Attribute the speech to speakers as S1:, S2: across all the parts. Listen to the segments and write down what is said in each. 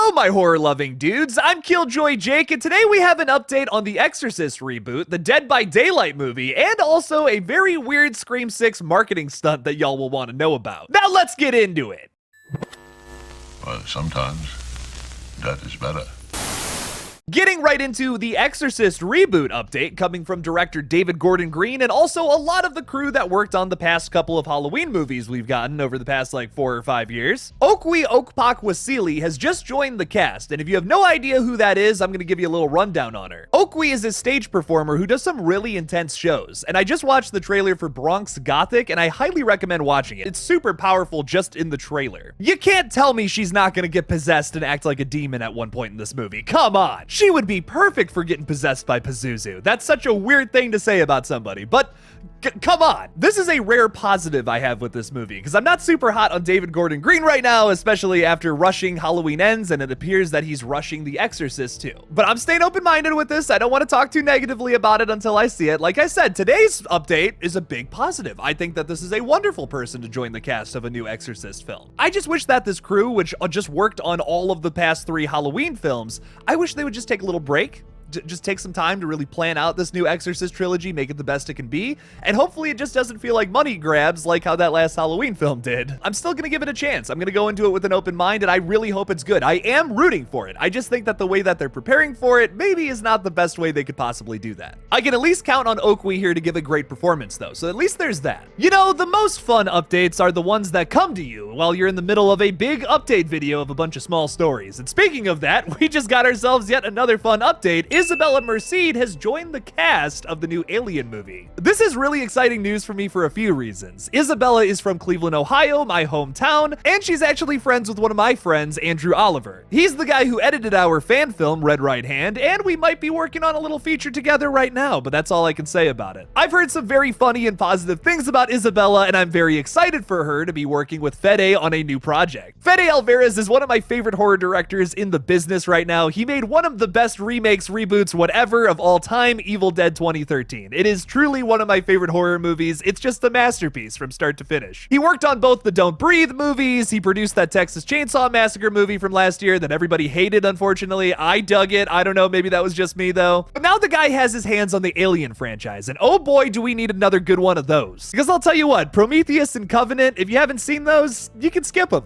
S1: Hello, my horror-loving dudes. I'm Killjoy Jake, and today we have an update on the Exorcist reboot, the Dead by Daylight movie, and also a very weird Scream 6 marketing stunt that y'all will want to know about. Now let's get into it.
S2: Well, sometimes death is better.
S1: Getting right into the Exorcist reboot update coming from director David Gordon Green and also a lot of the crew that worked on the past couple of Halloween movies we've gotten over the past 4 or 5 years. Okwe Okpakwasili has just joined the cast, and if you have no idea who that is, I'm going to give you a little rundown on her. Okwe is a stage performer who does some really intense shows, and I just watched the trailer for Bronx Gothic, and I highly recommend watching it. It's super powerful just in the trailer. You can't tell me she's not going to get possessed and act like a demon at one point in this movie. Come on! She would be perfect for getting possessed by Pazuzu. That's such a weird thing to say about somebody, but come on. This is a rare positive I have with this movie, because I'm not super hot on David Gordon Green right now, especially after rushing Halloween Ends, and it appears that he's rushing The Exorcist too. But I'm staying open-minded with this. I don't want to talk too negatively about it until I see it. Like I said, today's update is a big positive. I think that this is a wonderful person to join the cast of a new Exorcist film. I just wish that this crew, which just worked on all of the past 3 Halloween films, I wish they would just take a little break. Just take some time to really plan out this new Exorcist trilogy, make it the best it can be, and hopefully it just doesn't feel like money grabs like how that last Halloween film did. I'm still gonna give it a chance. I'm gonna go into it with an open mind, and I really hope it's good. I am rooting for it. I just think that the way that they're preparing for it maybe is not the best way they could possibly do that. I can at least count on Okwe here to give a great performance though, so at least there's that. You know, the most fun updates are the ones that come to you while you're in the middle of a big update video of a bunch of small stories. And speaking of that, we just got ourselves yet another fun update. Isabella Merced has joined the cast of the new Alien movie. This is really exciting news for me for a few reasons. Isabella is from Cleveland, Ohio, my hometown, and she's actually friends with one of my friends, Andrew Oliver. He's the guy who edited our fan film, Red Right Hand, and we might be working on a little feature together right now, but that's all I can say about it. I've heard some very funny and positive things about Isabella, and I'm very excited for her to be working with Fede on a new project. Fede Alvarez is one of my favorite horror directors in the business right now. He made one of the best remakes, reboots, whatever of all time, Evil Dead 2013. It is truly one of my favorite horror movies. It's just a masterpiece from start to finish. He worked on both the Don't Breathe movies. He produced that Texas Chainsaw Massacre movie from last year that everybody hated, unfortunately. I dug it. I don't know, maybe that was just me though. But now the guy has his hands on the Alien franchise, and oh boy, do we need another good one of those. Because I'll tell you what, Prometheus and Covenant, if you haven't seen those, you can skip them.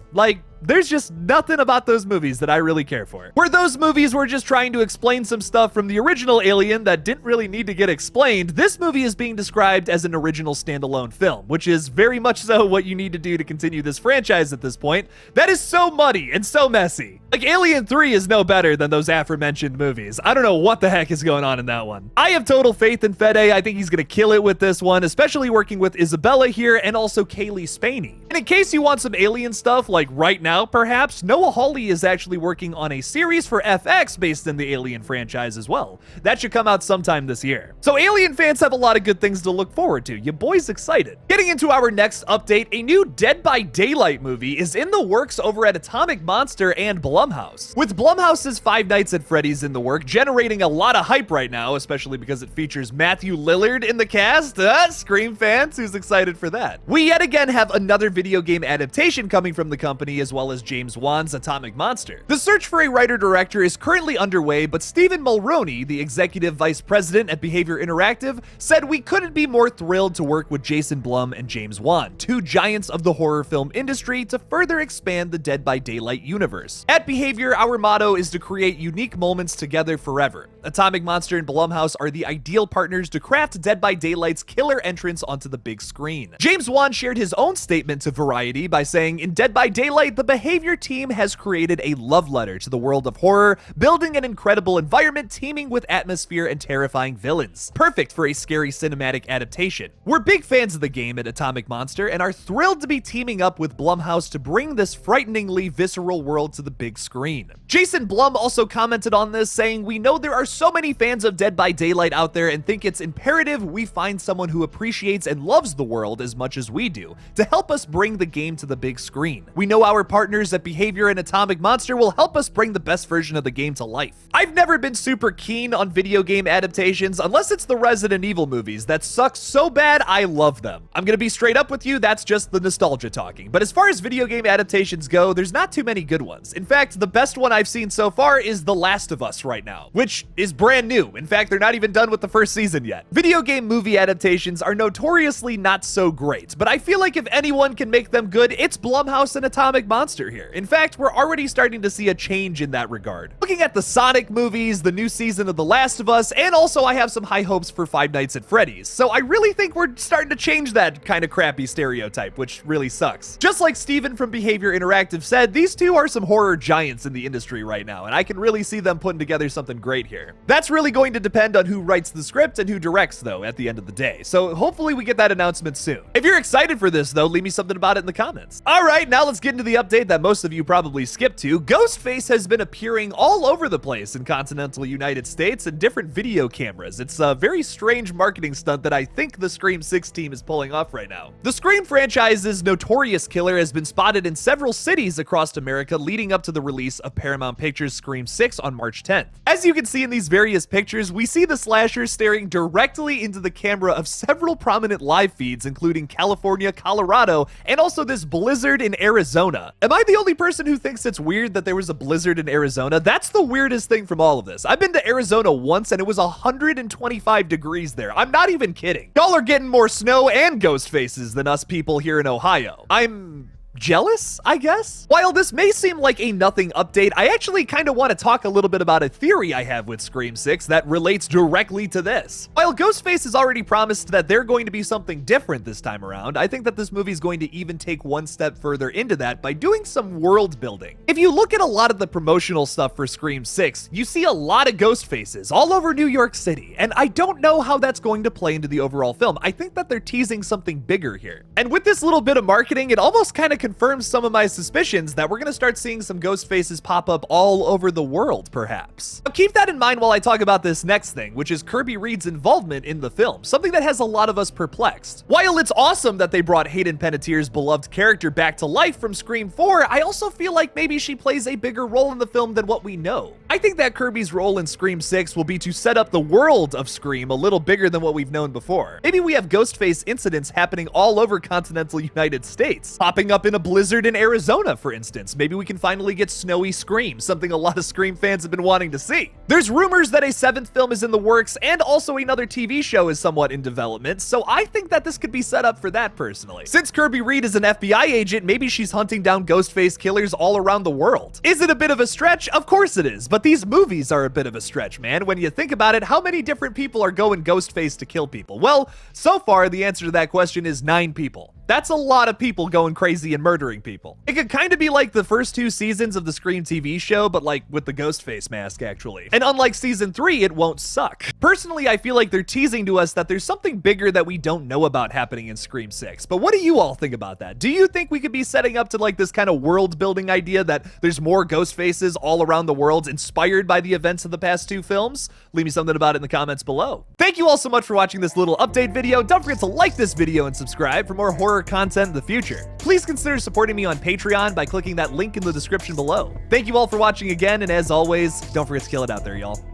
S1: There's just nothing about those movies that I really care for. Where those movies were just trying to explain some stuff from the original Alien that didn't really need to get explained, this movie is being described as an original standalone film, which is very much so what you need to do to continue this franchise at this point. That is so muddy and so messy. Like, Alien 3 is no better than those aforementioned movies. I don't know what the heck is going on in that one. I have total faith in Fede. I think he's gonna kill it with this one, especially working with Isabella here and also Kaylee Spaney. And in case you want some Alien stuff, like right now, perhaps, Noah Hawley is actually working on a series for FX based in the Alien franchise as well. That should come out sometime this year. So Alien fans have a lot of good things to look forward to. Your boy's excited. Getting into our next update, a new Dead by Daylight movie is in the works over at Atomic Monster and Blumhouse. With Blumhouse's Five Nights at Freddy's in the work, generating a lot of hype right now, especially because it features Matthew Lillard in the cast. Scream fans, who's excited for that? We yet again have another video game adaptation coming from the company, as well as James Wan's Atomic Monster. The search for a writer-director is currently underway, but Stephen Mulroney, the executive vice president at Behavior Interactive, said we couldn't be more thrilled to work with Jason Blum and James Wan, two giants of the horror film industry, to further expand the Dead by Daylight universe. At Behavior, our motto is to create unique moments together forever. Atomic Monster and Blumhouse are the ideal partners to craft Dead by Daylight's killer entrance onto the big screen. James Wan shared his own statement to Variety by saying, "In Dead by Daylight, the Behavior team has created a love letter to the world of horror, building an incredible environment teeming with atmosphere and terrifying villains. Perfect for a scary cinematic adaptation. We're big fans of the game at Atomic Monster and are thrilled to be teaming up with Blumhouse to bring this frighteningly visceral world to the big screen." Jason Blum also commented on this, saying, "We know there are so many fans of Dead by Daylight out there and think it's imperative we find someone who appreciates and loves the world as much as we do to help us bring the game to the big screen. We know our partners at Behavior and Atomic Monster will help us bring the best version of the game to life. I've never been super keen on video game adaptations unless it's the Resident Evil movies that suck so bad I love them. I'm gonna be straight up with you, that's just the nostalgia talking. But as far as video game adaptations go, there's not too many good ones. In fact, the best one I've seen so far is The Last of Us right now, which is brand new. In fact, they're not even done with the first season yet. Video game movie adaptations are notoriously not so great, but I feel like if anyone can make them good, it's Blumhouse and Atomic Monster here. In fact, we're already starting to see a change in that regard. Looking at the Sonic movies, the new season of The Last of Us, and also I have some high hopes for Five Nights at Freddy's. So I really think we're starting to change that kind of crappy stereotype, which really sucks. Just like Steven from Behavior Interactive said, these two are some horror giants in the industry right now, and I can really see them putting together something great here. That's really going to depend on who writes the script and who directs, though, at the end of the day. So hopefully we get that announcement soon. If you're excited for this, though, leave me something about it in the comments. All right, now let's get into the update that most of you probably skipped to. Ghostface has been appearing all over the place in continental United States and different video cameras. It's a very strange marketing stunt that I think the Scream 6 team is pulling off right now. The Scream franchise's notorious killer has been spotted in several cities across America leading up to the release of Paramount Pictures' Scream 6 on March 10th. As you can see in these various pictures, we see the slasher staring directly into the camera of several prominent live feeds, including California, Colorado, and also this blizzard in Arizona. Am I the only person who thinks it's weird that there was a blizzard in Arizona? That's the weirdest thing from all of this. I've been to Arizona once and it was 125 degrees there. I'm not even kidding. Y'all are getting more snow and ghost faces than us people here in Ohio. I'm jealous, I guess? While this may seem like a nothing update, I actually kind of want to talk a little bit about a theory I have with Scream 6 that relates directly to this. While Ghostface has already promised that they're going to be something different this time around, I think that this movie is going to even take one step further into that by doing some world building. If you look at a lot of the promotional stuff for Scream 6, you see a lot of ghost faces all over New York City, and I don't know how that's going to play into the overall film. I think that they're teasing something bigger here. And with this little bit of marketing, it almost kind of confirms some of my suspicions that we're going to start seeing some ghost faces pop up all over the world, perhaps. Now, keep that in mind while I talk about this next thing, which is Kirby Reed's involvement in the film, something that has a lot of us perplexed. While it's awesome that they brought Hayden Panettiere's beloved character back to life from Scream 4, I also feel like maybe she plays a bigger role in the film than what we know. I think that Kirby's role in Scream 6 will be to set up the world of Scream a little bigger than what we've known before. Maybe we have Ghostface incidents happening all over continental United States, popping up in a blizzard in Arizona, for instance. Maybe we can finally get snowy Scream, something a lot of Scream fans have been wanting to see. There's rumors that a 7th film is in the works, and also another TV show is somewhat in development, so I think that this could be set up for that personally. Since Kirby Reed is an FBI agent, maybe she's hunting down Ghostface killers all around the world. Is it a bit of a stretch? Of course it is, but these movies are a bit of a stretch, man. When you think about it, how many different people are going Ghostface to kill people? Well, so far the answer to that question is 9 people. That's a lot of people going crazy and murdering people. It could kind of be like the first 2 seasons of the Scream TV show, but like with the Ghostface mask, actually. And unlike season 3, it won't suck. Personally, I feel like they're teasing to us that there's something bigger that we don't know about happening in Scream 6. But what do you all think about that? Do you think we could be setting up to like this kind of world building idea that there's more ghost faces all around the world inspired by the events of the past 2 films? Leave me something about it in the comments below. Thank you all so much for watching this little update video. Don't forget to like this video and subscribe for more horror content in the future. Please consider supporting me on Patreon by clicking that link in the description below. Thank you all for watching again, and as always, don't forget to kill it out there, y'all.